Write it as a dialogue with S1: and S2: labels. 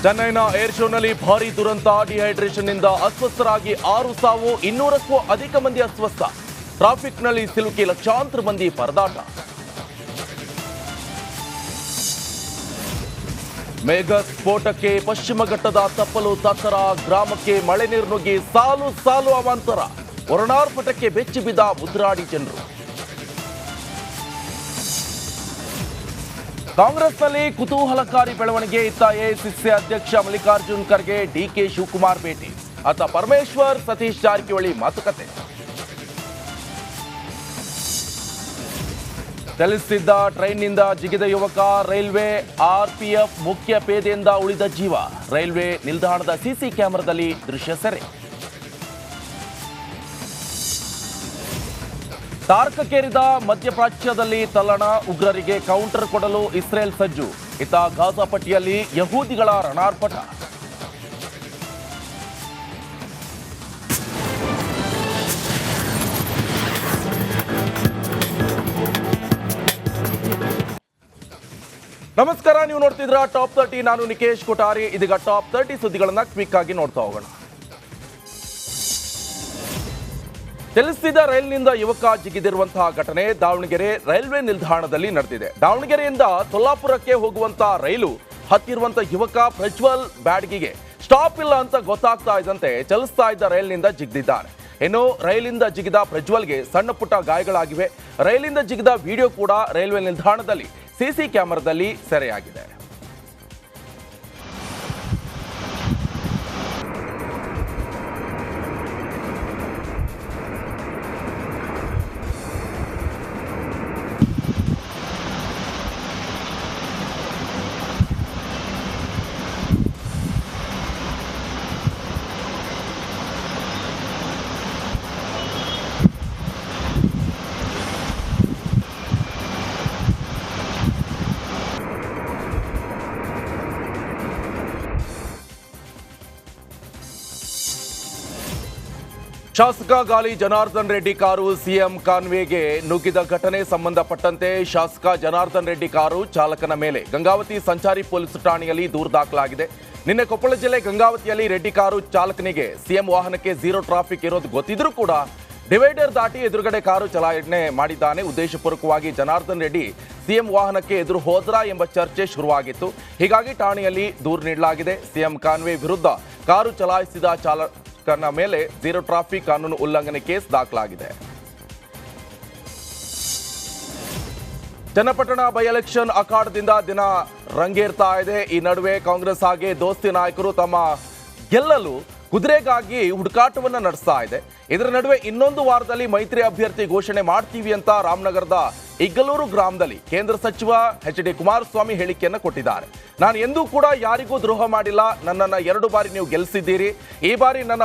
S1: ಚೆನ್ನೈನ ಏರ್ ಶೋನಲ್ಲಿ ಭಾರೀ ದುರಂತ. ಡಿಹೈಡ್ರೇಷನ್ನಿಂದ ಅಸ್ವಸ್ಥರಾಗಿ 6 ಸಾವು, 200ಕ್ಕೂ ಅಧಿಕ ಮಂದಿ ಅಸ್ವಸ್ಥ. ಟ್ರಾಫಿಕ್ನಲ್ಲಿ ಸಿಲುಕಿ ಲಕ್ಷಾಂತರ ಮಂದಿ ಪರದಾಟ. ಮೇಘ ಸ್ಫೋಟಕ್ಕೆ ಪಶ್ಚಿಮ ಘಟ್ಟದ ತಪ್ಪಲು ತತ್ತರ, ಗ್ರಾಮಕ್ಕೆ ಮಳೆ ನೀರು ನುಗ್ಗಿ ಸಾಲು ಸಾಲು ಅವಾಂತರ. ವರ್ಣಾರ್ಪಟಕ್ಕೆ ಬೆಚ್ಚಿ ಬಿದ್ದ ಮುದ್ರಾಡಿ ಜನರು. ಕಾಂಗ್ರೆಸ್ನಲ್ಲಿ ಕುತೂಹಲಕಾರಿ ಬೆಳವಣಿಗೆ. ಇತ್ತ ಎಐಸಿಸಿ ಅಧ್ಯಕ್ಷ ಮಲ್ಲಿಕಾರ್ಜುನ್ ಖರ್ಗೆ ಡಿಕೆ ಶಿವಕುಮಾರ್ ಭೇಟಿ. ಅತ್ತ ಪರಮೇಶ್ವರ್ ಸತೀಶ್ ಜಾರಕಿಹೊಳಿ ಮಾತುಕತೆ. ಚಲಿಸುತ್ತಿದ್ದ ಟ್ರೈನ್ನಿಂದ ಜಿಗಿದ ಯುವಕ, ರೈಲ್ವೆ ಆರ್ಪಿಎಫ್ ಮುಖ್ಯ ಪೇದೆಯಿಂದ ಉಳಿದ ಜೀವ. ರೈಲ್ವೆ ನಿಲ್ದಾಣದ ಸಿಸಿ ಕ್ಯಾಮೆರಾದಲ್ಲಿ ದೃಶ್ಯ ಸೆರೆ. ತಾರಕಕ್ಕೇರಿದ ಮಧ್ಯಪ್ರಾಚ್ಯದಲ್ಲಿ ತಲ್ಲಣ, ಉಗ್ರರಿಗೆ ಕೌಂಟರ್ ಕೊಡಲು ಇಸ್ರೇಲ್ ಸಜ್ಜು. ಇತ್ತ ಗಾಜಾ ಪಟ್ಟಿಯಲ್ಲಿ ಯಹೂದಿಗಳ ರಣಾರ್ಪಟ. ನಮಸ್ಕಾರ, ನೀವು ನೋಡ್ತಿದ್ರ ಟಾಪ್ 30. ನಾನು ನಿಕೇಶ್ ಕೊಠಾರಿ. ಇದೀಗ ಟಾಪ್ 30 ಸುದ್ದಿಗಳನ್ನ ಕ್ವಿಕ್ ಆಗಿ ನೋಡ್ತಾ ಹೋಗೋಣ. ಚಲಿಸುತ್ತಿದ್ದ ರೈಲಿನಿಂದ ಯುವಕ ಜಿಗಿದಿರುವಂತಹ ಘಟನೆ ದಾವಣಗೆರೆ ರೈಲ್ವೆ ನಿಲ್ದಾಣದಲ್ಲಿ ನಡೆದಿದೆ. ದಾವಣಗೆರೆಯಿಂದ ಸೊಲ್ಲಾಪುರಕ್ಕೆ ಹೋಗುವಂತಹ ರೈಲು ಹತ್ತಿರುವಂತಹ ಯುವಕ ಪ್ರಜ್ವಲ್ ಬ್ಯಾಡ್ಗಿಗೆ ಸ್ಟಾಪ್ ಇಲ್ಲ ಅಂತ ಗೊತ್ತಾಗ್ತಾ ಇದ್ದಂತೆ ಚಲಿಸ್ತಾ ಇದ್ದ ರೈಲಿನಿಂದ ಜಿಗಿದಿದ್ದಾನೆ. ಇನ್ನು ರೈಲಿಂದ ಜಿಗಿದ ಪ್ರಜ್ವಲ್ಗೆ ಸಣ್ಣ ಪುಟ್ಟ ಗಾಯಗಳಾಗಿವೆ. ರೈಲಿಂದ ಜಿಗಿದ ವಿಡಿಯೋ ಕೂಡ ರೈಲ್ವೆ ನಿಲ್ದಾಣದಲ್ಲಿ ಸಿಸಿ ಕ್ಯಾಮೆರಾದಲ್ಲಿ ಸೆರೆಯಾಗಿದೆ. ಶಾಸಕ ಗಾಲಿ ಜನಾರ್ದನ್ ರೆಡ್ಡಿ ಕಾರು ಸಿಎಂ ಕಾನ್ವೇಗೆ ನುಗ್ಗಿದ ಘಟನೆ ಸಂಬಂಧಪಟ್ಟಂತೆ ಶಾಸಕ ಜನಾರ್ದನ್ ರೆಡ್ಡಿ ಕಾರು ಚಾಲಕನ ಮೇಲೆ ಗಂಗಾವತಿ ಸಂಚಾರಿ ಪೊಲೀಸ್ ಠಾಣೆಯಲ್ಲಿ ದೂರು ದಾಖಲಾಗಿದೆ. ನಿನ್ನೆ ಕೊಪ್ಪಳ ಜಿಲ್ಲೆ ಗಂಗಾವತಿಯಲ್ಲಿ ರೆಡ್ಡಿ ಕಾರು ಚಾಲಕನಿಗೆ ಸಿಎಂ ವಾಹನಕ್ಕೆ ಝೀರೋ ಟ್ರಾಫಿಕ್ ಇರೋದು ಗೊತ್ತಿದ್ರೂ ಕೂಡ ಡಿವೈಡರ್ ದಾಟಿ ಎದುರುಗಡೆ ಕಾರು ಚಲಾವಣೆ ಮಾಡಿದ್ದಾನೆ. ಉದ್ದೇಶಪೂರ್ವಕವಾಗಿ ಜನಾರ್ದನ್ ರೆಡ್ಡಿ ಸಿಎಂ ವಾಹನಕ್ಕೆ ಎದುರು ಹೋದ್ರಾ ಎಂಬ ಚರ್ಚೆ ಶುರುವಾಗಿತ್ತು. ಹೀಗಾಗಿ ಠಾಣೆಯಲ್ಲಿ ದೂರು ನೀಡಲಾಗಿದೆ. ಸಿಎಂ ಕಾನ್ವೆ ವಿರುದ್ಧ ಕಾರು ಚಲಾಯಿಸಿದ ಚಾಲಕನ ಮೇಲೆ ಝೀರೋ ಟ್ರಾಫಿಕ್ ಕಾನೂನು ಉಲ್ಲಂಘನೆ ಕೇಸ್ ದಾಖಲಾಗಿದೆ. ಚನ್ನಪಟ್ಟಣ ಬೈ ಎಲೆಕ್ಷನ್ ಅಖಾಡದಿಂದ ದಿನ ರಂಗೇರ್ತಾ ಇದೆ. ಈ ನಡುವೆ ಕಾಂಗ್ರೆಸ್ ಹಾಗೆ ದೋಸ್ತಿ ನಾಯಕರು ತಮ್ಮ ಗೆಲ್ಲಲು ಕುದುರೆಗಾಗಿ ಹುಡುಕಾಟವನ್ನು ನಡೆಸ್ತಾ ಇದೆ. ಇದರ ನಡುವೆ ಇನ್ನೊಂದು ವಾರದಲ್ಲಿ ಮೈತ್ರಿ ಅಭ್ಯರ್ಥಿ ಘೋಷಣೆ ಮಾಡ್ತೀವಿ ಅಂತ ರಾಮನಗರದ ಇಗ್ಗಲೂರು ಗ್ರಾಮದಲ್ಲಿ ಕೇಂದ್ರ ಸಚಿವ ಎಚ್.ಡಿ. ಕುಮಾರಸ್ವಾಮಿ ಹೇಳಿಕೆಯನ್ನು ಕೊಟ್ಟಿದ್ದಾರೆ. ನಾನು ಎಂದೂ ಕೂಡ ಯಾರಿಗೂ ದ್ರೋಹ ಮಾಡಿಲ್ಲ. ನನ್ನನ್ನು 2 ಬಾರಿ ನೀವು ಗೆಲ್ಲಿಸಿದ್ದೀರಿ. ಈ ಬಾರಿ ನನ್ನ